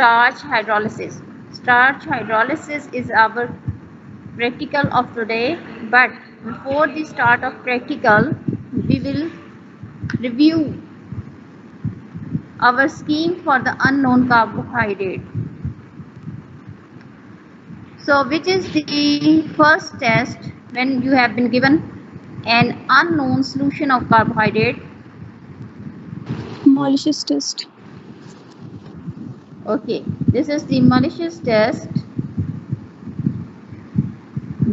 starch hydrolysis. Starch hydrolysis is our practical of today, but before the start of practical, we will review our scheme for the unknown carbohydrate. So which is the first test when you have been given an unknown solution of carbohydrate? Malicious test. Okay, this is the malicious test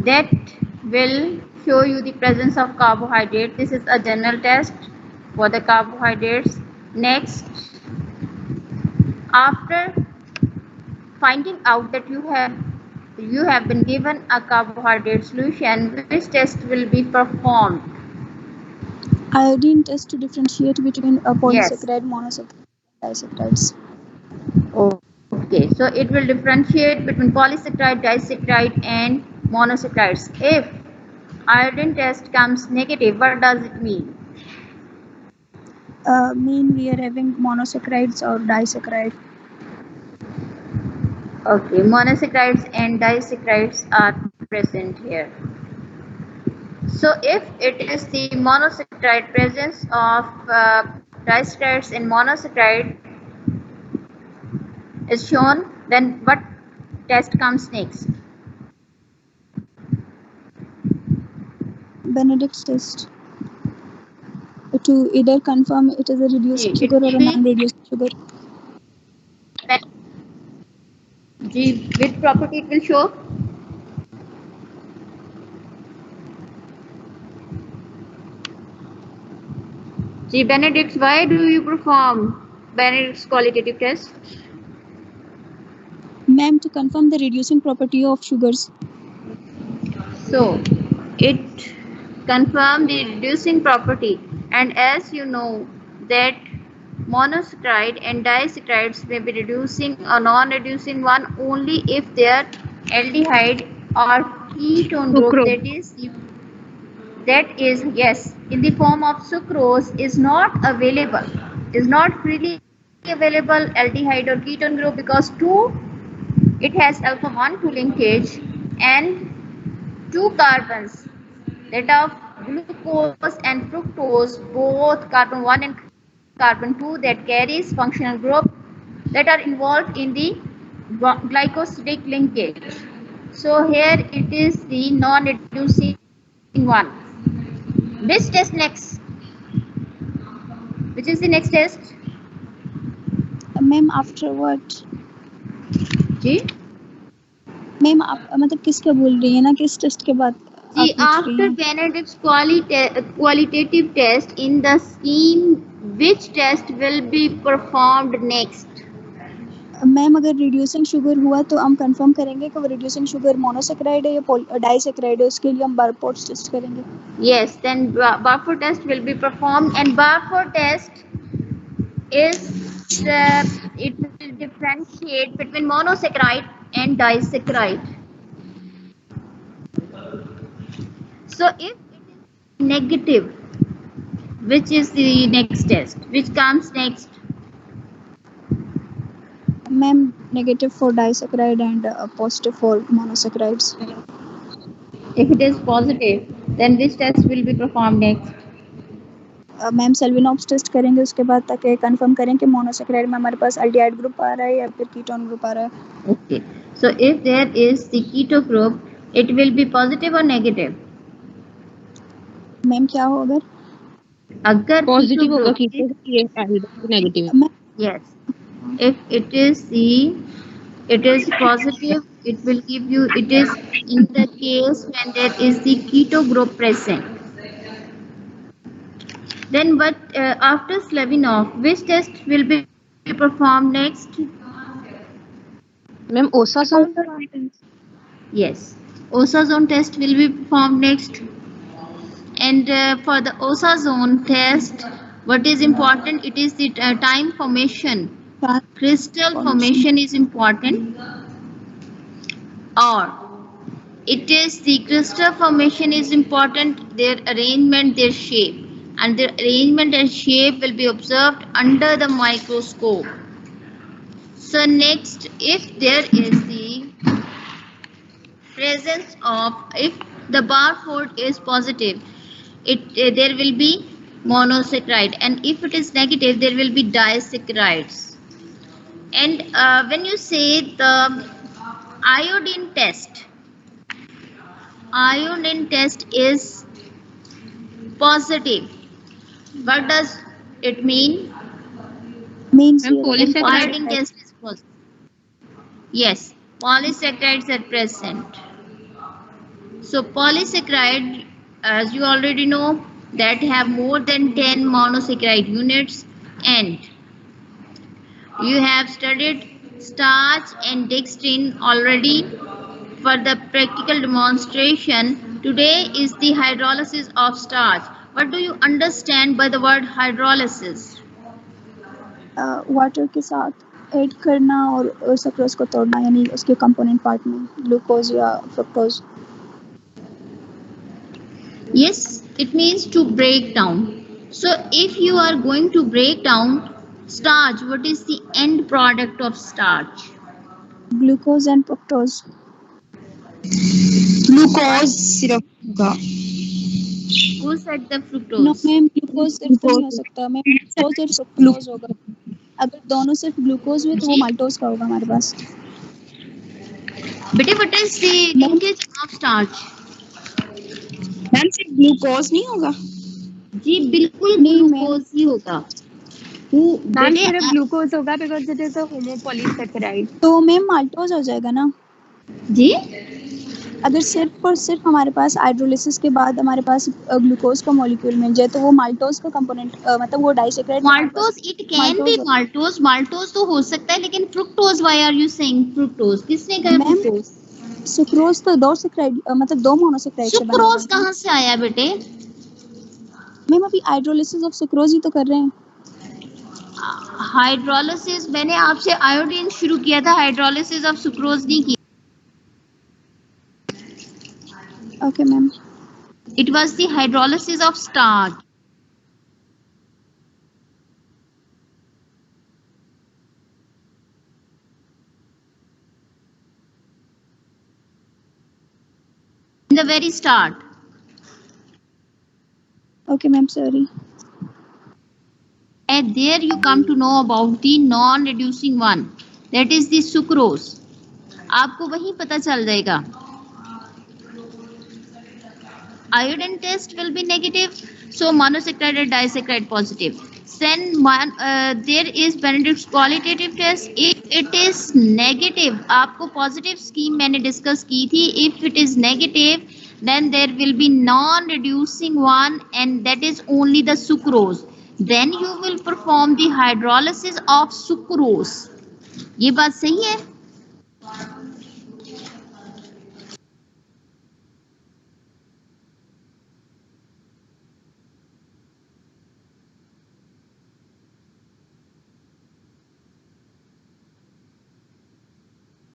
that will show you the presence of carbohydrate. This is a general test for the carbohydrates. Next, after finding out that you have been given a carbohydrate solution, which test will be performed? Iodine test to differentiate between a Yes. polysaccharide, monosaccharide, disaccharides. Okay, so it will differentiate between polysaccharide, disaccharide and monosaccharides. If iodine test comes negative, what does it mean? Mean we are having monosaccharides or disaccharide. Okay, monosaccharides and disaccharides are present here. So if it is the monosaccharide presence of disaccharides in monosaccharide is shown, then what test comes next? Benedict's test to either confirm it is a reduced sugar or a non-reduced sugar. Which property it will show? Benedict, why do you perform Benedict's qualitative test? Ma'am, to confirm the reducing property of sugars. So, it confirms the reducing property, and as you know that monosaccharide and disaccharides may be reducing or non-reducing one only if their aldehyde or ketone group that is yes in the form of sucrose is not available, is not freely available aldehyde or ketone group, because it has alpha 1 2 linkage and 2 carbons that of glucose and fructose, both carbon 1 and carbon 2 that carries functional group that are involved in the glycosidic linkage. So here it is the non-reducing one. Which test next? Which is the next test? Ma'am, after what? जी ma'am आप मतलब किसका बोल रही है ना, किस test के बाद? जी after Benedict's qualitative test in the scheme, which test will be performed next? Ma'am अगर रिड्यूसिंग शुगर हुआ तो हम कंफर्म करेंगे कि वो रिड्यूसिंग शुगर मोनोसैकेराइड है या डाइसैकेराइड है, उसके लिए हम बारकोड टेस्ट करेंगे. Yes, then Barfoot test will be performed, and Barfoot test is it will differentiate between monosaccharide and disaccharide. So if it is negative, which is the next test? Which comes next? Ma'am, negative for disaccharide and positive for monosaccharides. If it is positive, then which test will be performed next? Ma'am Seliwanoff's test करेंगे उसके बाद, ताकि confirm करें कि monosaccharide में हमारे पास aldehyde group आ रहा है या फिर कीटोन ग्रुप आ रहा है. Okay, so if there is the keto group, it will be positive or negative? Ma'am क्या हो अगर पॉजिटिव होगा कीटो, ये negative. Yes, if it is positive, it will give you, it is in the case when there is the keto group present. Then what after Slavinov, which test will be performed next? Ma'am osazone. Yes, Osazone test will be performed next. And for the Osazone test, what is important? It is the time formation. Crystal formation is important, or it is the crystal formation is important, their arrangement, their shape, and their arrangement and shape will be observed under the microscope. So next, if there is the presence of, if the barcode is positive, there will be monosaccharide, and if it is negative, there will be disaccharides. And when you say the iodine test, iodine test is positive, what does it mean? Means Ma'am, zero. polysaccharide. Iodine test is positive. Yes, polysaccharides are present. So polysaccharide, as you already know, that have more than 10 monosaccharide units, and you have studied starch and dextrin already. For the practical demonstration, today is the hydrolysis of starch. What do you understand by the word hydrolysis? Water के साथ add करना और sucrose को तोड़ना, यानी उसके component part में glucose या fructose. Yes, it means to break down. So if you are going to break down starch, what is the end product of starch? Glucose and fructose. Glucose सिर्फ होगा. Who said the no fructose? Ma'am, glucose सिर्फ तो नहीं हो सकता ma'am, glucose और fructose होगा. अगर दोनों सिर्फ ग्लूकोज हुए तो वो जी? माल्टोज का होगा हमारे पास. Beta, what is the linkage of starch? Ma'am सिर्फ ग्लूकोज नहीं होगा. जी बिल्कुल नहीं, ma'am. ग्लूकोज ही होगा. मैम बेटे, सिर्फ ग्लूकोज होगा because it is a homopolysaccharide. तो मैम माल्टोज हो जाएगा ना. जी अगर सिर्फ और सिर्फ हमारे पास हाइड्रोलिसिस के बाद हमारे पास ग्लूकोज का मॉलिक्यूल मिल जाए तो वो माल्टोज का कंपोनेंट, मतलब वो disaccharide. Maltose, it can be Maltose maltose तो हो सकता है, लेकिन fructose, why are you saying fructose? किसने कहा Ma'am, फ्रुक्टोज? सुक्रोज तो दो सेक्राइड, मतलब दो मोनोसेक्राइड से बना हुआ सुक्रोज है. कहाँ से आया बेटे? मैम अभी हाइड्रोलिसिस ऑफ सुक्रोज ही तो कर रहे हैं. हाइड्रोलिसिस, मैंने आपसे आयोडीन शुरू किया था, हाइड्रोलिसिस ऑफ सुक्रोज नहीं की. Okay ma'am. It was the hydrolysis of starch. In the very start. Okay ma'am, sorry. And there you come to know about the non-reducing one, that is the sucrose. आपको वहीं पता चल जाएगा. Iodine test will be negative, so monosaccharide and disaccharide positive. Then there is Benedict's qualitative test. If it is negative, आपको positive scheme मैंने discuss की थी. If it is negative, then there will be non-reducing one, and that is only the sucrose. Then you will perform the hydrolysis of sucrose. ये बात सही है?